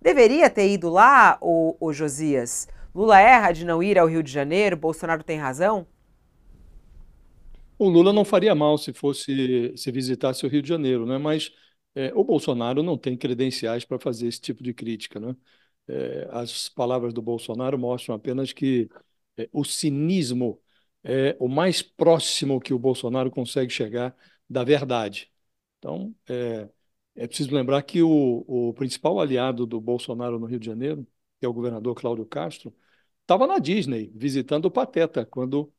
Deveria ter ido lá, o Josias? Lula erra de não ir ao Rio de Janeiro? Bolsonaro tem razão? O Lula não faria mal se visitasse o Rio de Janeiro, né? Mas o Bolsonaro não tem credenciais para fazer esse tipo de crítica, né? As palavras do Bolsonaro mostram apenas que o cinismo é o mais próximo que o Bolsonaro consegue chegar da verdade. Então, é preciso lembrar que o principal aliado do Bolsonaro no Rio de Janeiro, que é o governador Cláudio Castro, estava na Disney visitando o Pateta quando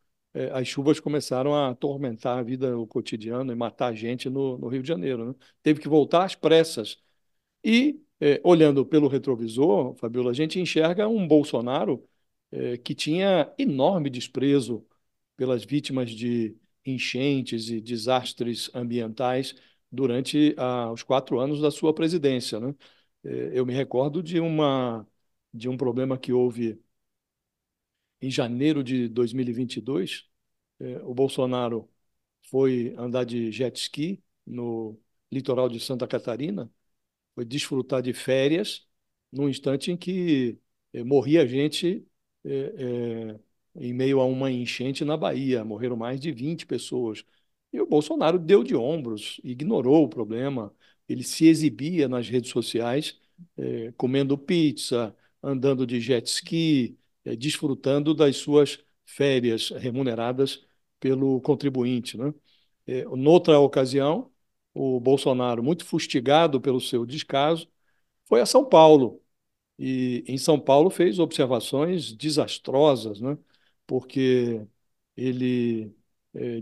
as chuvas começaram a atormentar a vida, o cotidiano e matar gente no Rio de Janeiro, né? Teve que voltar às pressas. E, olhando pelo retrovisor, Fabiola, a gente enxerga um Bolsonaro que tinha enorme desprezo pelas vítimas de enchentes e desastres ambientais durante os 4 anos da sua presidência, né? Eu me recordo de um problema que houve em janeiro de 2022. O Bolsonaro foi andar de jet ski no litoral de Santa Catarina, foi desfrutar de férias, num instante em que morria gente em meio a uma enchente na Bahia. Morreram mais de 20 pessoas. E o Bolsonaro deu de ombros, ignorou o problema. Ele se exibia nas redes sociais, comendo pizza, andando de jet ski, desfrutando das suas férias remuneradas pelo contribuinte, né? Noutra ocasião, o Bolsonaro, muito fustigado pelo seu descaso, foi a São Paulo. E em São Paulo fez observações desastrosas, né? Porque ele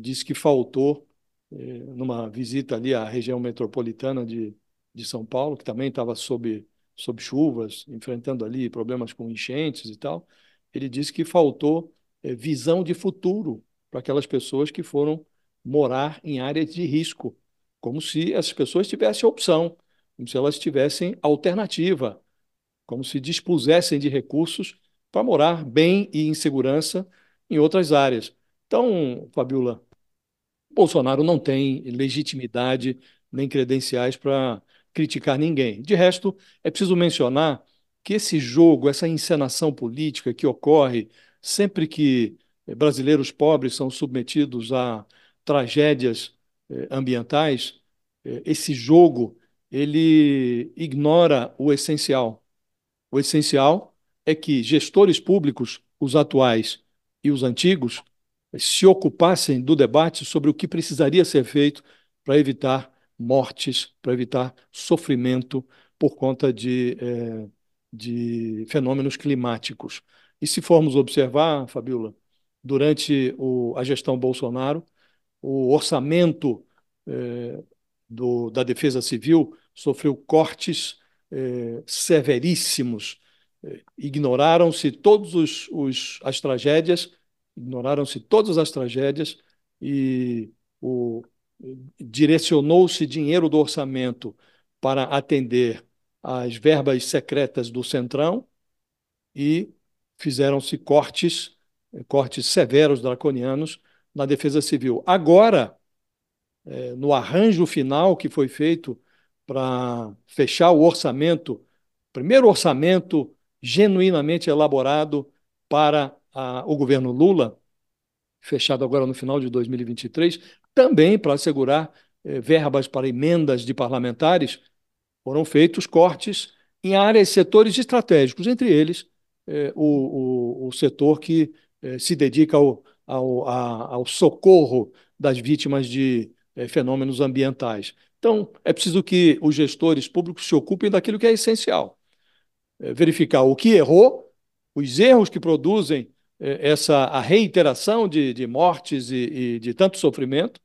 disse que faltou, numa visita ali à região metropolitana de São Paulo, que também estava sob chuvas, enfrentando ali problemas com enchentes e tal. Ele disse que faltou visão de futuro para aquelas pessoas que foram morar em áreas de risco, como se essas pessoas tivessem opção, como se elas tivessem alternativa, como se dispusessem de recursos para morar bem e em segurança em outras áreas. Então, Fabiola, Bolsonaro não tem legitimidade nem credenciais para criticar ninguém. De resto, é preciso mencionar que esse jogo, essa encenação política que ocorre sempre que brasileiros pobres são submetidos a tragédias ambientais, esse jogo ele ignora o essencial. O essencial é que gestores públicos, os atuais e os antigos, se ocupassem do debate sobre o que precisaria ser feito para evitar mortes, para evitar sofrimento por conta de fenômenos climáticos. E se formos observar, Fabiola, durante a gestão Bolsonaro, o orçamento eh, da Defesa Civil sofreu cortes severíssimos. Ignoraram-se as tragédias, ignoraram-se todas as tragédias e o, direcionou-se dinheiro do orçamento para atender às verbas secretas do Centrão e fizeram-se cortes severos, draconianos, na Defesa Civil. Agora, no arranjo final que foi feito para fechar o orçamento, primeiro orçamento genuinamente elaborado para o governo Lula, fechado agora no final de 2023, também para assegurar verbas para emendas de parlamentares, foram feitos cortes em áreas, setores estratégicos, entre eles o setor que se dedica ao socorro das vítimas de fenômenos ambientais. Então, é preciso que os gestores públicos se ocupem daquilo que é essencial, verificar o que errou, os erros que produzem a reiteração de mortes e de tanto sofrimento,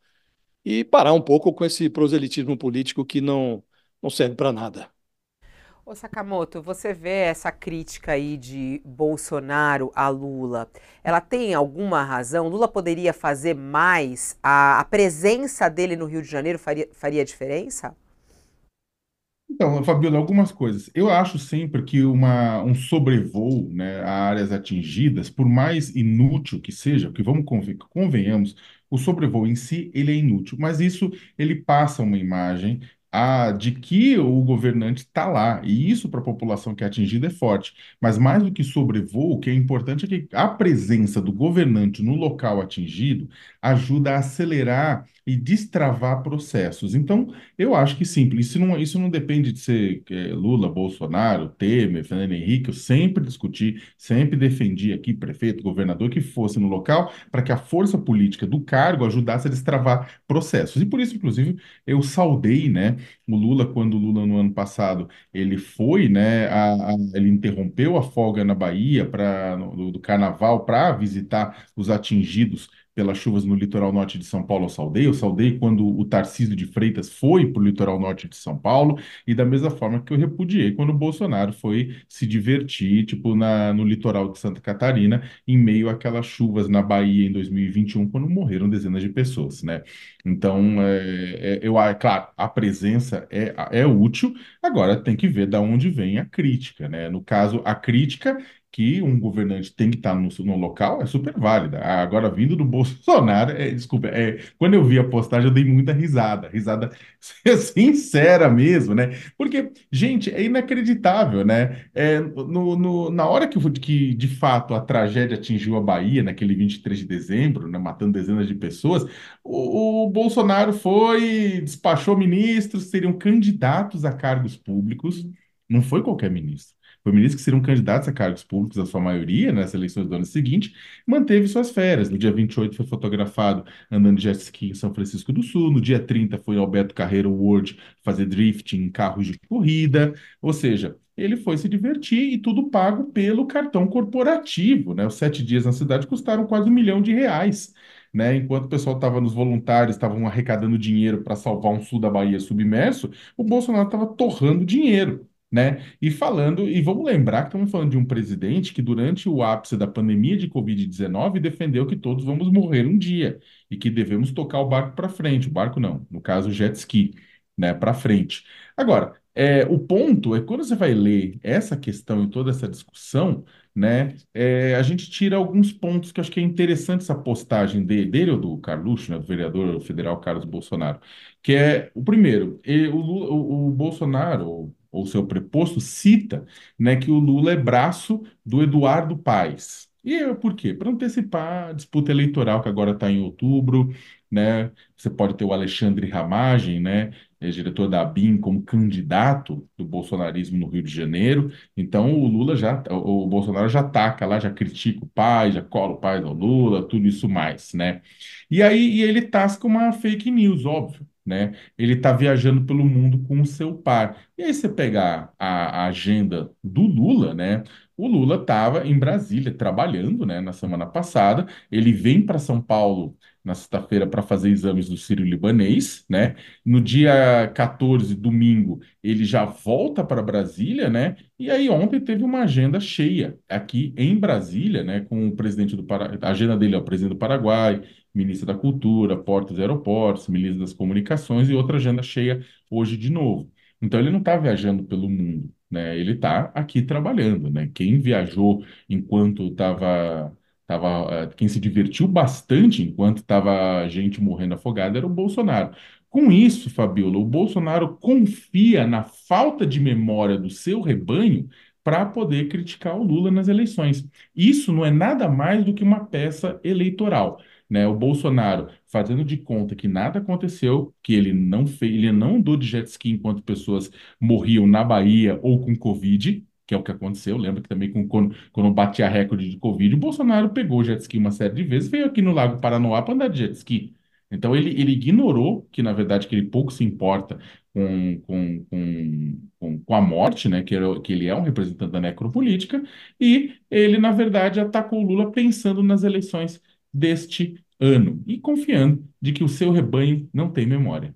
e parar um pouco com esse proselitismo político que não serve para nada. Ô Sakamoto, você vê essa crítica aí de Bolsonaro a Lula, ela tem alguma razão? Lula poderia fazer mais? A presença dele no Rio de Janeiro faria diferença? Então, Fabiola, algumas coisas. Eu acho sempre que um sobrevoo, né, a áreas atingidas, por mais inútil que seja, que convenhamos, o sobrevoo em si, ele é inútil, mas isso ele passa uma imagem de que o governante está lá. E isso para a população que é atingida é forte. Mas mais do que sobrevoo, o que é importante é que a presença do governante no local atingido ajuda a acelerar e destravar processos. Então, eu acho que simples. Isso não depende de ser Lula, Bolsonaro, Temer, Fernando Henrique. Eu sempre discuti, sempre defendi aqui, prefeito, governador, que fosse no local, para que a força política do cargo ajudasse a destravar processos. E por isso, inclusive, eu saudei, né, o Lula, quando o Lula, no ano passado, ele foi, né, ele interrompeu a folga na Bahia do Carnaval para visitar os atingidos pelas chuvas no litoral norte de São Paulo. Eu saudei quando o Tarcísio de Freitas foi para o litoral norte de São Paulo, e da mesma forma que eu repudiei quando o Bolsonaro foi se divertir, tipo, no litoral de Santa Catarina, em meio àquelas chuvas na Bahia em 2021, quando morreram dezenas de pessoas, né? Então, claro, a presença é útil, agora tem que ver da onde vem a crítica, né? No caso, a crítica que um governante tem que estar no local é super válida. Agora, vindo do Bolsonaro, desculpa, quando eu vi a postagem, eu dei muita risada sincera mesmo, né? Porque, gente, é inacreditável, né? Na hora que de fato a tragédia atingiu a Bahia, naquele 23 de dezembro, né, matando dezenas de pessoas, o Bolsonaro despachou ministros, seriam candidatos a cargos públicos, não foi qualquer ministro. Foi ministro que seriam candidatos a cargos públicos, a sua maioria, nas eleições do ano seguinte, manteve suas férias. No dia 28 foi fotografado andando de jet ski em São Francisco do Sul. No dia 30 foi ao Beto Carreiro World fazer drifting em carros de corrida. Ou seja, ele foi se divertir e tudo pago pelo cartão corporativo, né? Os 7 dias na cidade custaram quase R$ 1 milhão, né? Enquanto o pessoal estava nos voluntários, estavam arrecadando dinheiro para salvar um sul da Bahia submerso, o Bolsonaro estava torrando dinheiro, né? E vamos lembrar que estamos falando de um presidente que, durante o ápice da pandemia de Covid-19, defendeu que todos vamos morrer um dia e que devemos tocar o barco para frente. O barco não, no caso, o jet ski, né? Para frente. Agora, o ponto é que quando você vai ler essa questão e toda essa discussão, né? A gente tira alguns pontos que eu acho que é interessante essa postagem dele ou do Carluxo, né, do vereador federal Carlos Bolsonaro, que é o primeiro, o Bolsonaro, ou seu preposto, cita, né, que o Lula é braço do Eduardo Paes. Por quê? Para antecipar a disputa eleitoral que agora está em outubro, né? Você pode ter o Alexandre Ramagem, né, diretor da ABIN, como candidato do bolsonarismo no Rio de Janeiro. Então o Bolsonaro já ataca lá, já critica o pai, já cola o pai do Lula, tudo isso mais, né? E ele tasca uma fake news, óbvio, né? Ele está viajando pelo mundo com o seu par. E aí você pegar a agenda do Lula, né? O Lula estava em Brasília trabalhando, né, na semana passada. Ele vem para São Paulo na sexta-feira para fazer exames do Sírio-Libanês, né? No dia 14, domingo, ele já volta para Brasília, né? E aí ontem teve uma agenda cheia aqui em Brasília, né? Com o presidente do Paraguai, a agenda dele é o presidente do Paraguai, ministro da Cultura, Portos e Aeroportos, ministro das Comunicações e outra agenda cheia hoje de novo. Então ele não está viajando pelo mundo, né? Ele está aqui trabalhando, né? Quem viajou enquanto quem se divertiu bastante enquanto estava gente morrendo afogada era o Bolsonaro. Com isso, Fabiola, o Bolsonaro confia na falta de memória do seu rebanho para poder criticar o Lula nas eleições. Isso não é nada mais do que uma peça eleitoral, né? O Bolsonaro fazendo de conta que nada aconteceu, que ele não fez, ele não andou de jet ski enquanto pessoas morriam na Bahia ou com Covid, que é o que aconteceu. Lembra que também quando batia recorde de Covid, o Bolsonaro pegou o jet ski uma série de vezes, veio aqui no Lago Paranoá para andar de jet ski. Então ele ignorou que, na verdade, que ele pouco se importa com a morte, né? Que ele é um representante da necropolítica, e ele, na verdade, atacou o Lula pensando nas eleições deste ano e confiando de que o seu rebanho não tem memória.